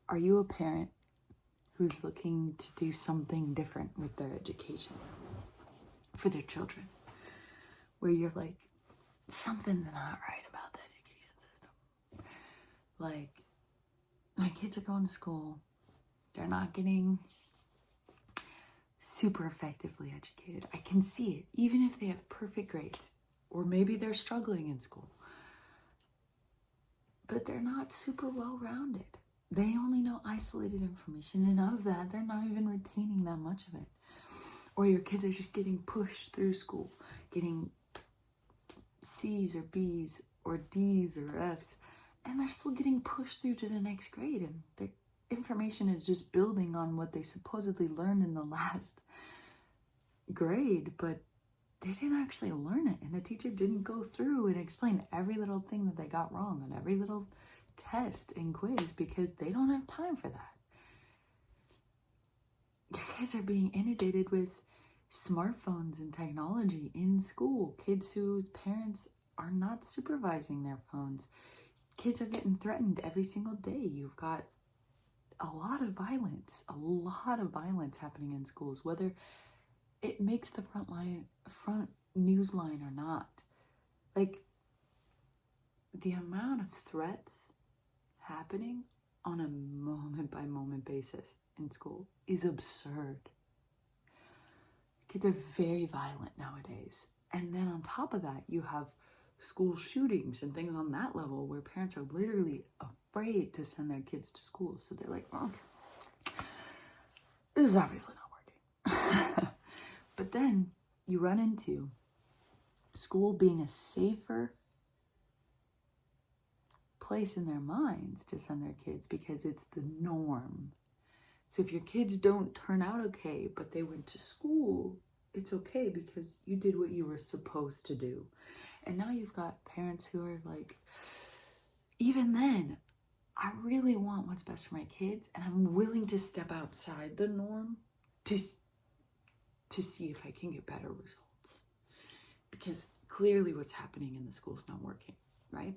Are you a parent who's looking to do something different with their education for their children? Where you're like, something's not right about the education system. Like, my kids are going to school. They're not getting super effectively educated. I can see it, even if they have perfect grades, or maybe they're struggling in school. But they're not super well-rounded. They only know isolated information, and of that, they're not even retaining that much of it. Or your kids are just getting pushed through school, getting C's or B's or D's or F's, and they're still getting pushed through to the next grade, and their information is just building on what they supposedly learned in the last grade, but they didn't actually learn it, and the teacher didn't go through and explain every little thing that they got wrong on every little test and quiz, because they don't have time for that. Your kids are being inundated with smartphones and technology in school. Kids whose parents are not supervising their phones. Kids are getting threatened every single day. You've got a lot of violence happening in schools, whether it makes the front news line or not. Like, the amount of threats happening on a moment by moment basis in school is absurd. Kids are very violent nowadays. And then on top of that, you have school shootings and things on that level where parents are literally afraid to send their kids to school. So they're like, oh, this is obviously not working. But then you run into school being a safer place in their minds to send their kids because it's the norm. So if your kids don't turn out okay, but they went to school, it's okay because you did what you were supposed to do. And now you've got parents who are like, even then, I really want what's best for my kids, and I'm willing to step outside the norm to see if I can get better results. Because clearly what's happening in the school is not working, right?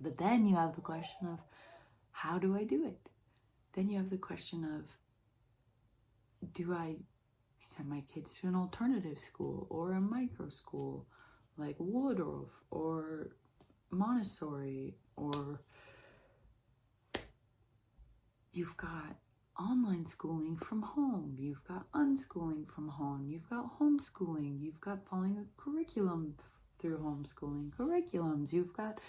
But then you have the question of, how do I do it? Then you have the question of, do I send my kids to an alternative school or a micro school like Waldorf or Montessori? Or you've got online schooling from home, you've got unschooling from home, you've got homeschooling, you've got following a curriculum through homeschooling curriculums, you've got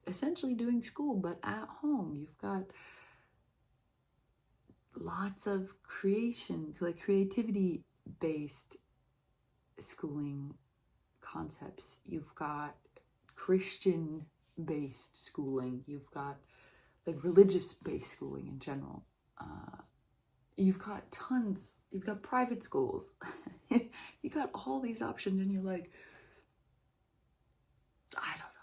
essentially doing school but at home, you've got lots of creativity based schooling concepts, you've got Christian based schooling, you've got like religious based schooling in general. You've got tons, you've got private schools. You got all these options, and you're like, I don't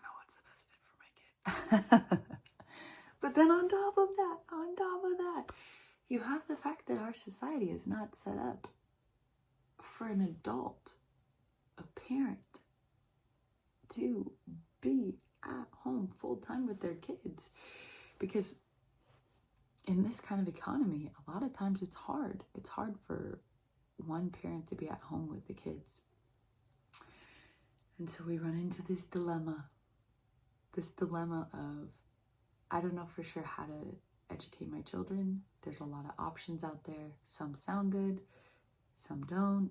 know what's the best fit for my kid. But then on top of that, you have the fact that our society is not set up for an adult, a parent, to be at home full time with their kids. Because in this kind of economy, a lot of times it's hard. It's hard for one parent to be at home with the kids. And so we run into this dilemma of, I don't know for sure how to educate my children. There's a lot of options out there. Some sound good, some don't.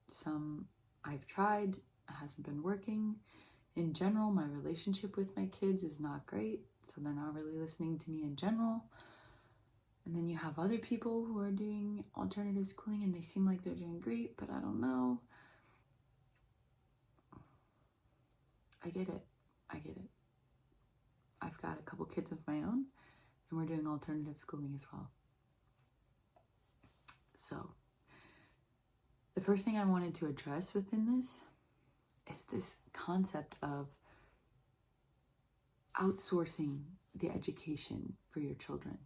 Some I've tried, it hasn't been working. In general, my relationship with my kids is not great, so they're not really listening to me in general. And then you have other people who are doing alternative schooling and they seem like they're doing great, but I don't know. I get it. I've got a couple kids of my own, and we're doing alternative schooling as well. So, the first thing I wanted to address within this is this concept of outsourcing the education for your children,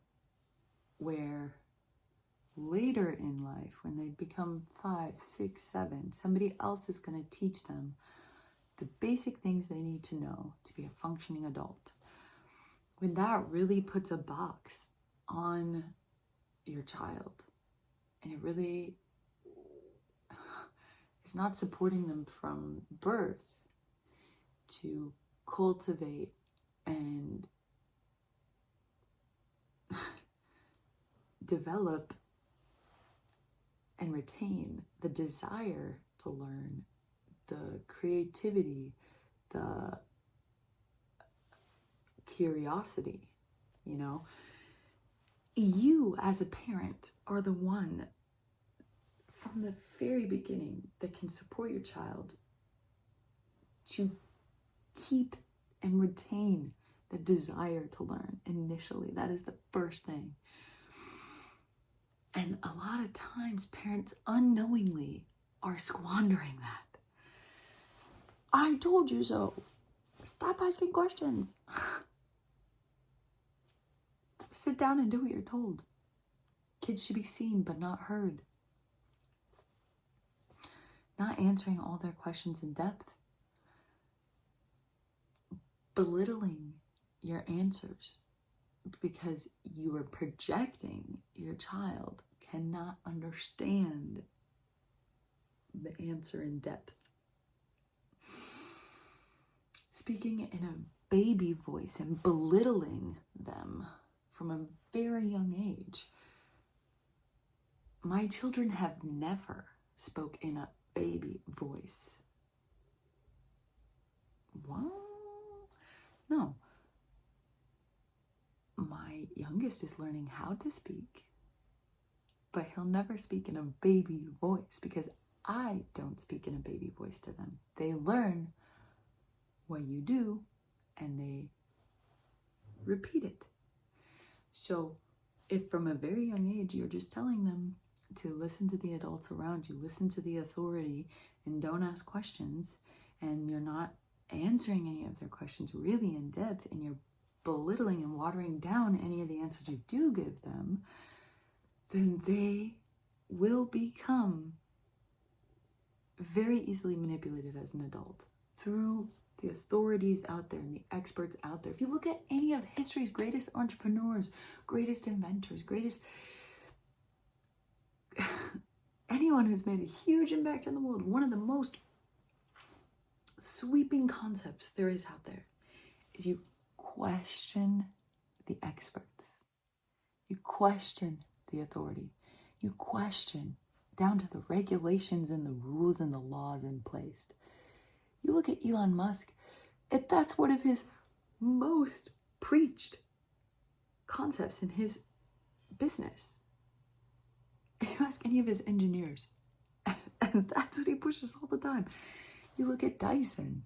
where later in life, when they become 5, 6, 7, somebody else is going to teach them the basic things they need to know to be a functioning adult. when that really puts a box on your child, and it really is not supporting them from birth to cultivate and develop and retain the desire to learn, the creativity, the curiosity, you know. You as a parent are the one from the very beginning that can support your child to keep and retain the desire to learn initially. That is the first thing. And a lot of times parents unknowingly are squandering that. I told you so. Stop asking questions. Sit down and do what you're told. Kids should be seen but not heard. Not answering all their questions in depth. Belittling your answers because you are projecting your child cannot understand the answer in depth. Speaking in a baby voice and belittling them from a very young age. My children have never spoke in a baby voice. What? No. My youngest is learning how to speak, but he'll never speak in a baby voice because I don't speak in a baby voice to them. They learn what you do and they repeat it. So if from a very young age you're just telling them to listen to the adults around you, listen to the authority, and don't ask questions, and you're not answering any of their questions really in depth, and you're belittling and watering down any of the answers you do give them, then they will become very easily manipulated as an adult through the authorities out there and the experts out there. If you look at any of history's greatest entrepreneurs, greatest inventors, greatest anyone who's made a huge impact in the world, one of the most sweeping concepts there is out there is you question the experts. You question the authority. You question down to the regulations and the rules and the laws in place. You look at Elon Musk, that's one of his most preached concepts in his business. You ask any of his engineers, and that's what he pushes all the time. You look at Dyson.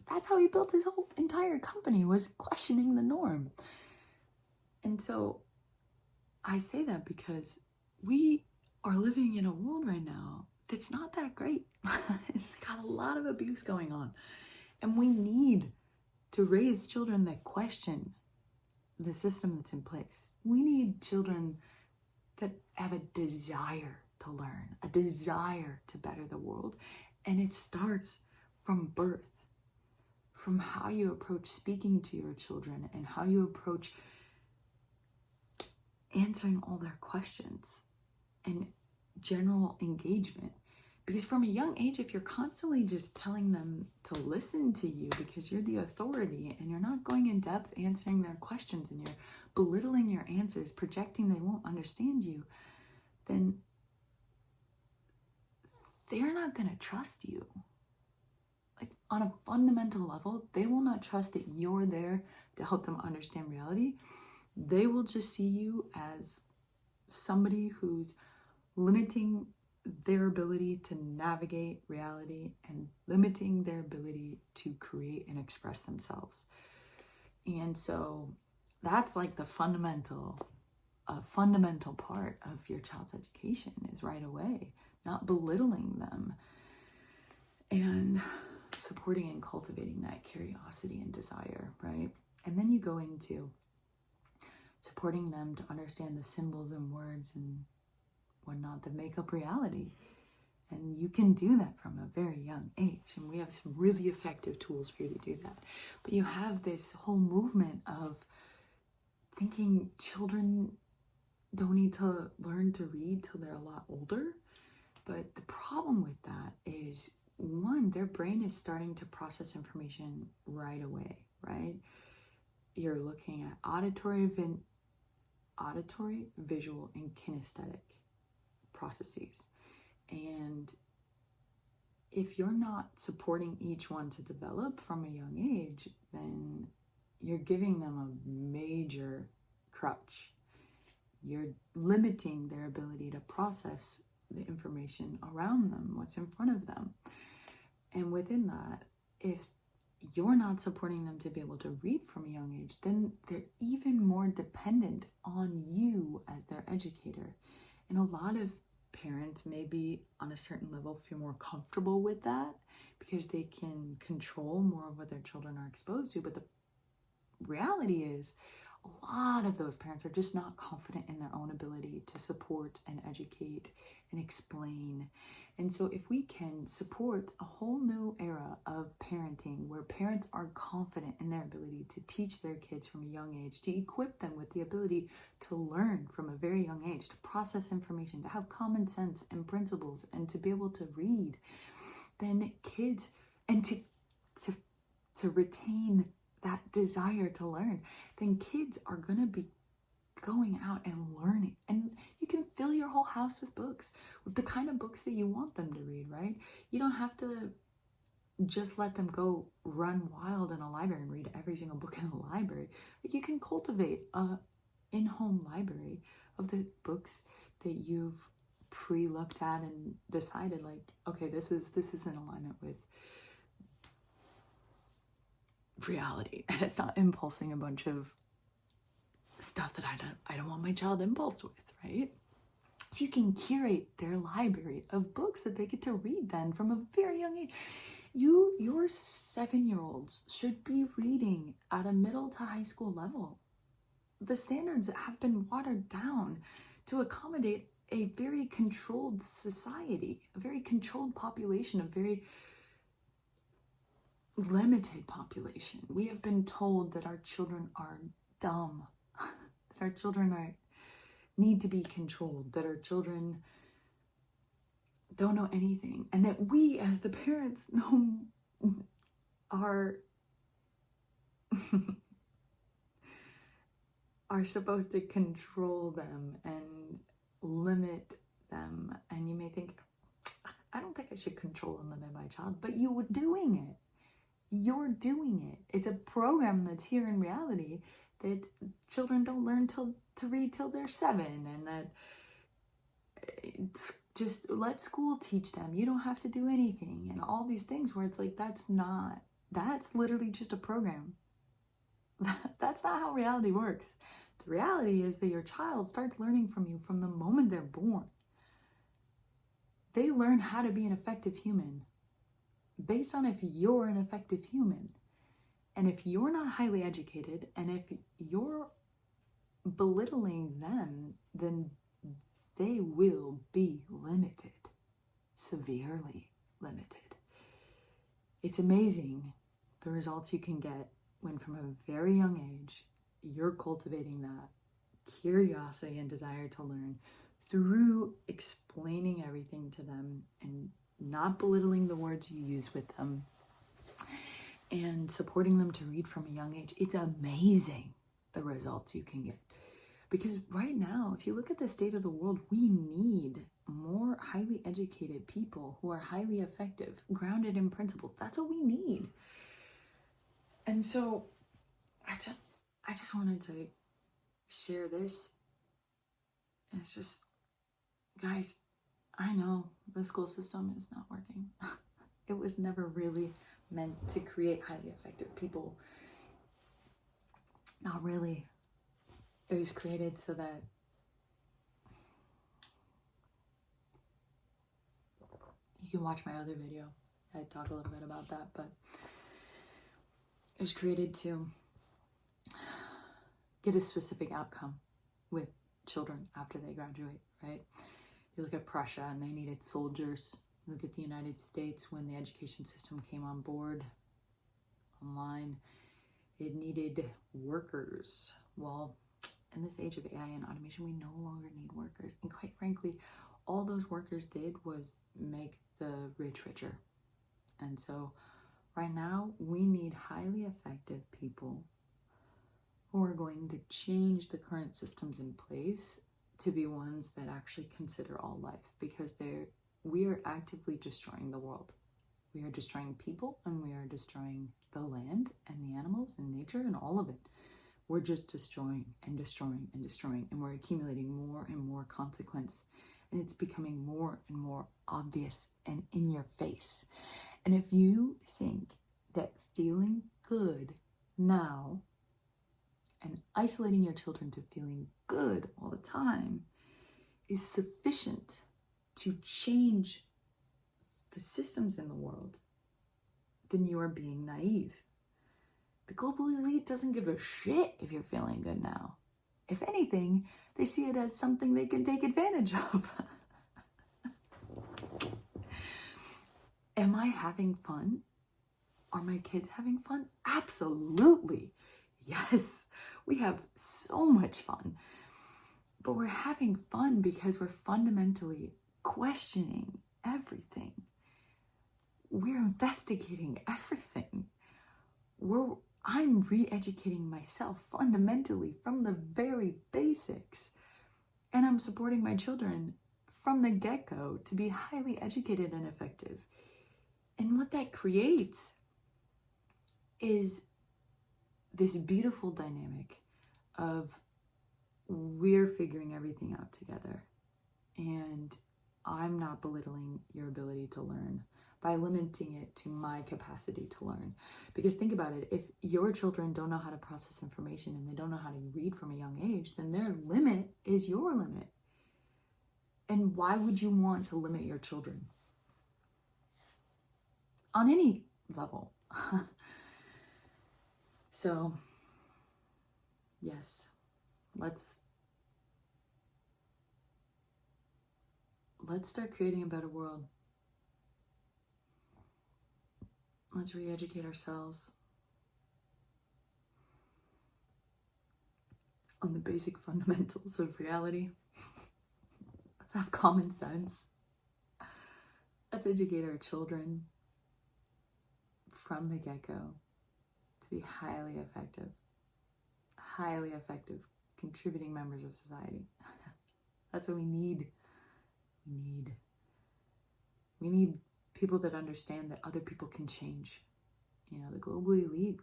That's how he built his whole entire company, was questioning the norm. And so I say that because we are living in a world right now that's not that great. It's got a lot of abuse going on. And we need to raise children that question the system that's in place. We need children that have a desire to learn, a desire to better the world. And it starts from birth, from how you approach speaking to your children and how you approach answering all their questions and general engagement. Because from a young age, if you're constantly just telling them to listen to you because you're the authority and you're not going in depth answering their questions and you're belittling your answers, projecting they won't understand you, then they're not going to trust you. Like on a fundamental level, they will not trust that you're there to help them understand reality. They will just see you as somebody who's limiting their ability to navigate reality and limiting their ability to create and express themselves. And so that's like the fundamental part of your child's education is right away, not belittling them and supporting and cultivating that curiosity and desire, right? And then you go into supporting them to understand the symbols and words and whatnot that make up reality. And you can do that from a very young age. And we have some really effective tools for you to do that. But you have this whole movement of thinking children don't need to learn to read till they're a lot older. But the problem with that is, one, their brain is starting to process information right away, right? You're looking at auditory, visual, and kinesthetic processes. And if you're not supporting each one to develop from a young age, then you're giving them a major crutch. You're limiting their ability to process the information around them, what's in front of them. And within that, if you're not supporting them to be able to read from a young age, then they're even more dependent on you as their educator. And a lot of parents maybe on a certain level feel more comfortable with that because they can control more of what their children are exposed to. But the reality is, a lot of those parents are just not confident in their own ability to support and educate and explain. And so if we can support a whole new era of parenting where parents are confident in their ability to teach their kids from a young age, to equip them with the ability to learn from a very young age, to process information, to have common sense and principles, and to be able to read, then kids, and to retain that desire to learn, then kids are going to be going out and learning. And you can fill your whole house with books, with the kind of books that you want them to read, right? You don't have to just let them go run wild in a library and read every single book in the library. Like, you can cultivate a in-home library of the books that you've pre-looked at and decided, like, okay, this is in alignment with reality, and it's not impulsing a bunch of stuff that I don't want my child impulse with, right? So you can curate their library of books that they get to read then from a very young age. Your 7-year-olds should be reading at a middle to high school level. The standards have been watered down to accommodate a very controlled society, a very controlled population, a very limited population. We have been told that our children are dumb, that our children need to be controlled, that our children don't know anything, and that we as the parents are supposed to control them and limit them. And you may think, I don't think I should control and limit my child, but you were doing it. You're doing it. It's a program that's here in reality that children don't learn to read till they're 7, and that it's just let school teach them. You don't have to do anything, and all these things where it's like, that's literally just a program. That's not how reality works. The reality is that your child starts learning from you from the moment they're born. They learn how to be an effective human based on if you're an effective human. And if you're not highly educated, and if you're belittling them, then they will be limited, severely limited. It's amazing the results you can get when from a very young age, you're cultivating that curiosity and desire to learn through explaining everything to them and not belittling the words you use with them, and supporting them to read from a young age. It's amazing the results you can get. Because right now, if you look at the state of the world, we need more highly educated people who are highly effective, grounded in principles. That's what we need. And so I just wanted to share this. It's just, guys, I know the school system is not working. It was never really meant to create highly effective people. Not really. It was created so that you can watch my other video. I talk a little bit about that, but it was created to get a specific outcome with children after they graduate, right? You look at Prussia, and they needed soldiers Look at the United States when the education system came on board online. It needed workers. Well, in this age of AI and automation, we no longer need workers. And quite frankly, all those workers did was make the rich richer. And so right now, we need highly effective people who are going to change the current systems in place to be ones that actually consider all life, because we are actively destroying the world. We are destroying people, and we are destroying the land and the animals and nature and all of it. We're just destroying and destroying and destroying, and we're accumulating more and more consequence, and it's becoming more and more obvious and in your face. And if you think that feeling good now and isolating your children to feeling good all the time is sufficient to change the systems in the world, then you are being naive. The global elite doesn't give a shit if you're feeling good now. If anything, they see it as something they can take advantage of. Am I having fun? Are my kids having fun? Absolutely. Yes, we have so much fun. But we're having fun because we're fundamentally questioning everything. We're investigating everything. I'm re-educating myself fundamentally from the very basics. And I'm supporting my children from the get-go to be highly educated and effective. And what that creates is this beautiful dynamic of we're figuring everything out together. And I'm not belittling your ability to learn by limiting it to my capacity to learn. Because think about it, if your children don't know how to process information and they don't know how to read from a young age, then their limit is your limit. And why would you want to limit your children? On any level. So, yes, let's start creating a better world. Let's re-educate ourselves on the basic fundamentals of reality. Let's have common sense. Let's educate our children from the get-go to be highly effective, contributing members of society. That's what we need. We need people that understand that other people can change. You know, the global elite,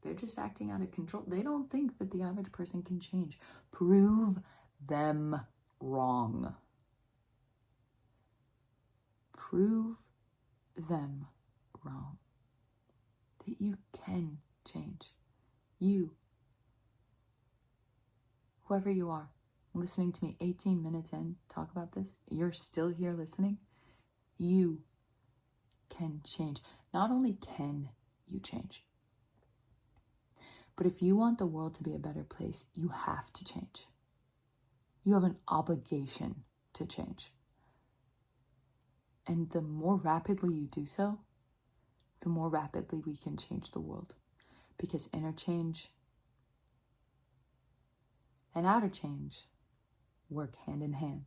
they're just acting out of control. They don't think that the average person can change. Prove them wrong. Prove them wrong. That you can change. You, whoever you are, listening to me 18 minutes in, talk about this, you're still here listening, you can change. Not only can you change, but if you want the world to be a better place, you have to change. You have an obligation to change. And the more rapidly you do so, the more rapidly we can change the world. Because inner change and outer change work hand in hand.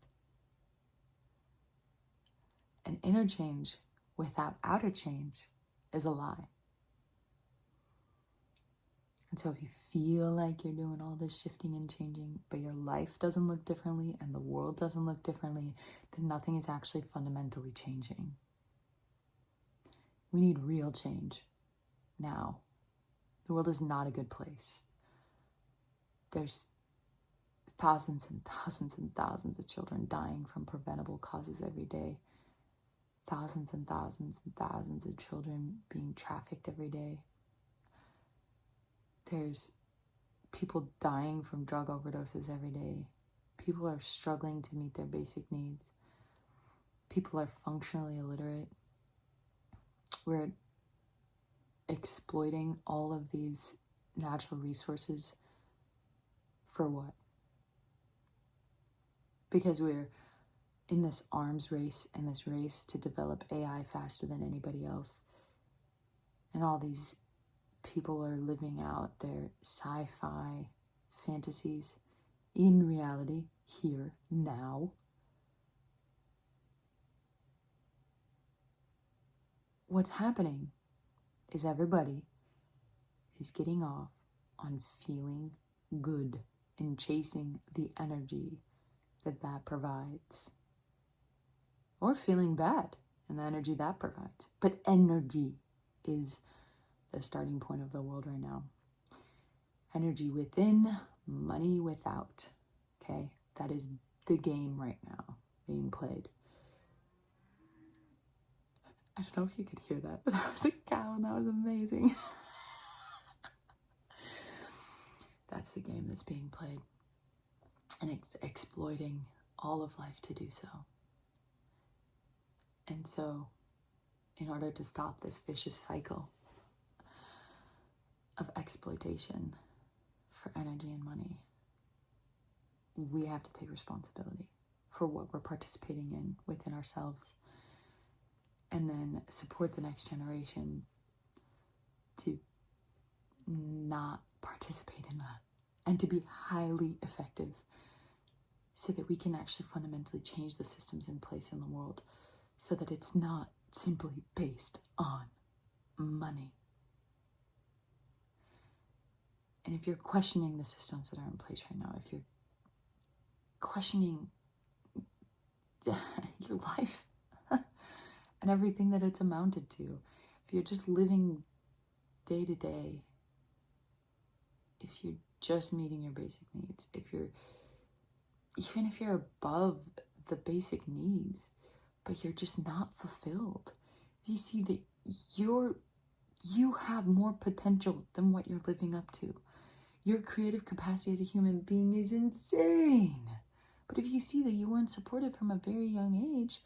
And inner change without outer change is a lie. And so if you feel like you're doing all this shifting and changing, but your life doesn't look differently and the world doesn't look differently, then nothing is actually fundamentally changing. We need real change now. The world is not a good place. There's thousands and thousands and thousands of children dying from preventable causes every day. Thousands and thousands and thousands of children being trafficked every day. There's people dying from drug overdoses every day. People are struggling to meet their basic needs. People are functionally illiterate. We're exploiting all of these natural resources for what? Because we're in this arms race, in this race to develop AI faster than anybody else. And all these people are living out their sci-fi fantasies in reality, here, now. What's happening is everybody is getting off on feeling good and chasing the energy that provides. Or feeling bad and the energy that provides. But energy is the starting point of the world right now. Energy within, money without. Okay? That is the game right now being played. I don't know if you could hear that, but that was a cow and that was amazing. That's the game that's being played. And it's exploiting all of life to do so. And so, in order to stop this vicious cycle of exploitation for energy and money, we have to take responsibility for what we're participating in within ourselves, and then support the next generation to not participate in that and to be highly effective so that we can actually fundamentally change the systems in place in the world so that it's not simply based on money. And if you're questioning the systems that are in place right now, if you're questioning your life and everything that it's amounted to, if you're just living day to day, if you're just meeting your basic needs, even if you're above the basic needs, but you're just not fulfilled, you see that you have more potential than what you're living up to. Your creative capacity as a human being is insane. But if you see that you weren't supported from a very young age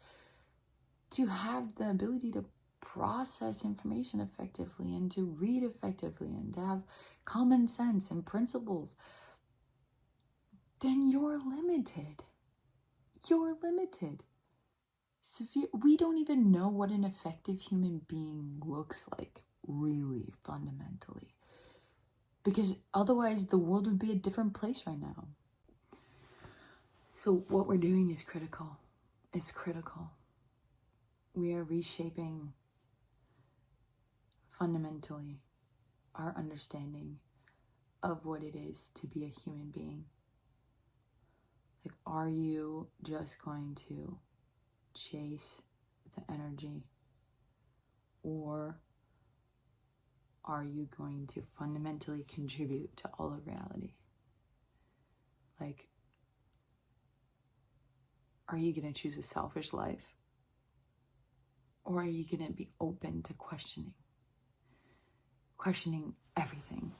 to have the ability to process information effectively and to read effectively and to have common sense and principles, then you're limited. You're limited. We don't even know what an effective human being looks like, really, fundamentally. Because otherwise the world would be a different place right now. So what we're doing is critical. It's critical. We are reshaping fundamentally our understanding of what it is to be a human being. Like, are you just going to chase the energy, or are you going to fundamentally contribute to all of reality? Like, are you going to choose a selfish life, or are you going to be open to questioning everything?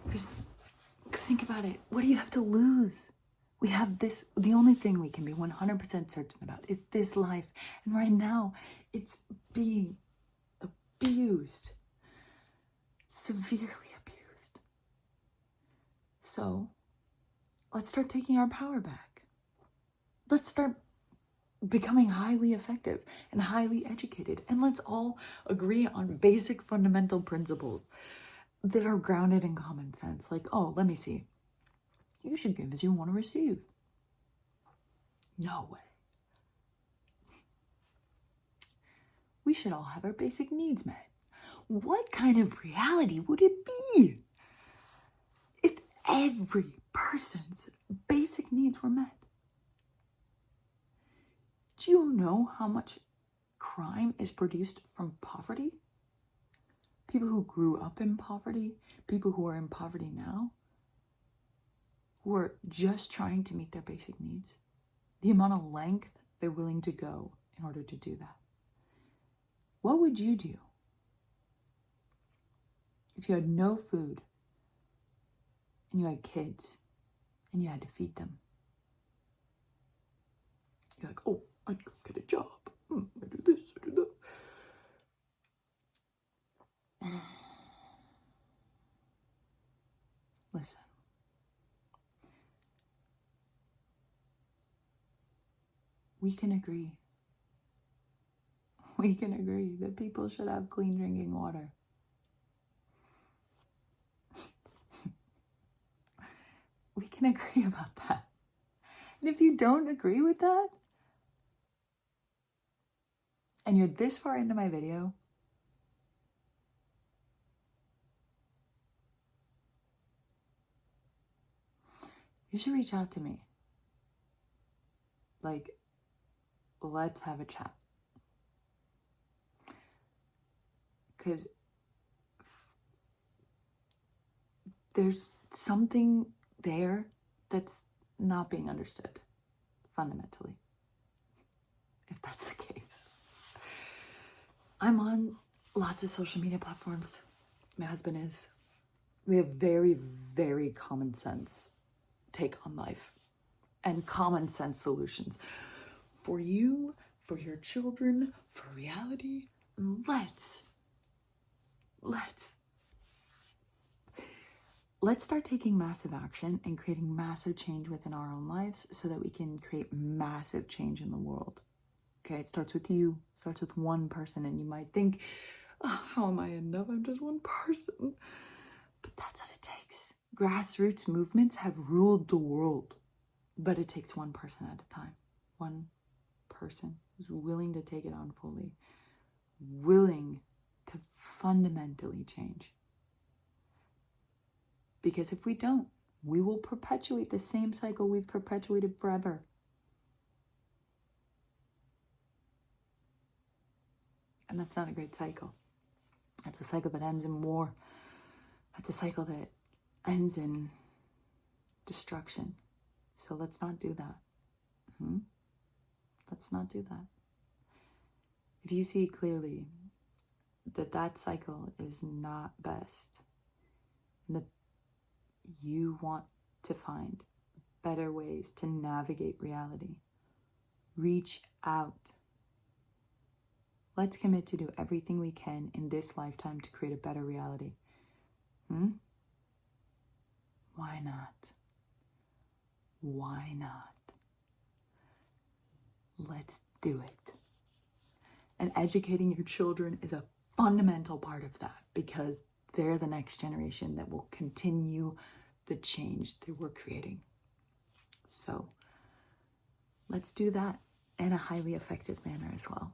Because think about it, what do you have to lose? We have this, the only thing we can be 100% certain about is this life. And right now, it's being abused. Severely abused. So, let's start taking our power back. Let's start becoming highly effective and highly educated. And let's all agree on basic fundamental principles that are grounded in common sense. Like, oh, let me see. You should give as you want to receive. No way. We should all have our basic needs met. What kind of reality would it be if every person's basic needs were met? Do you know how much crime is produced from poverty? People who grew up in poverty, people who are in poverty now, who are just trying to meet their basic needs. The amount of length they're willing to go in order to do that. What would you do if you had no food and you had kids and you had to feed them? You're like, oh, I'd go get a job. I do this, I do that. Listen. we can agree. We can agree that people should have clean drinking water. We can agree about that. And if you don't agree with that, and you're this far into my video, you should reach out to me. Like, let's have a chat. Because there's something there that's not being understood fundamentally, if that's the case. I'm on lots of social media platforms. My husband is. We have very, very common sense take on life and common sense solutions for you, for your children, for reality. Let's start taking massive action and creating massive change within our own lives so that we can create massive change in the world. Okay, it starts with you, starts with one person, and you might think, oh, how am I enough? I'm just one person. But that's what it takes. Grassroots movements have ruled the world, but it takes one person at a time. One person who's willing to take it on fully, willing to fundamentally change. Because if we don't, we will perpetuate the same cycle we've perpetuated forever. And that's not a great cycle. That's a cycle that ends in war. That's a cycle that ends in destruction. So let's not do that. Let's not do that. If you see clearly that that cycle is not best, and that you want to find better ways to navigate reality, reach out. Let's commit to do everything we can in this lifetime to create a better reality. Why not? Why not? Let's do it. And educating your children is a fundamental part of that, because they're the next generation that will continue the change that we're creating. So let's do that in a highly effective manner as well.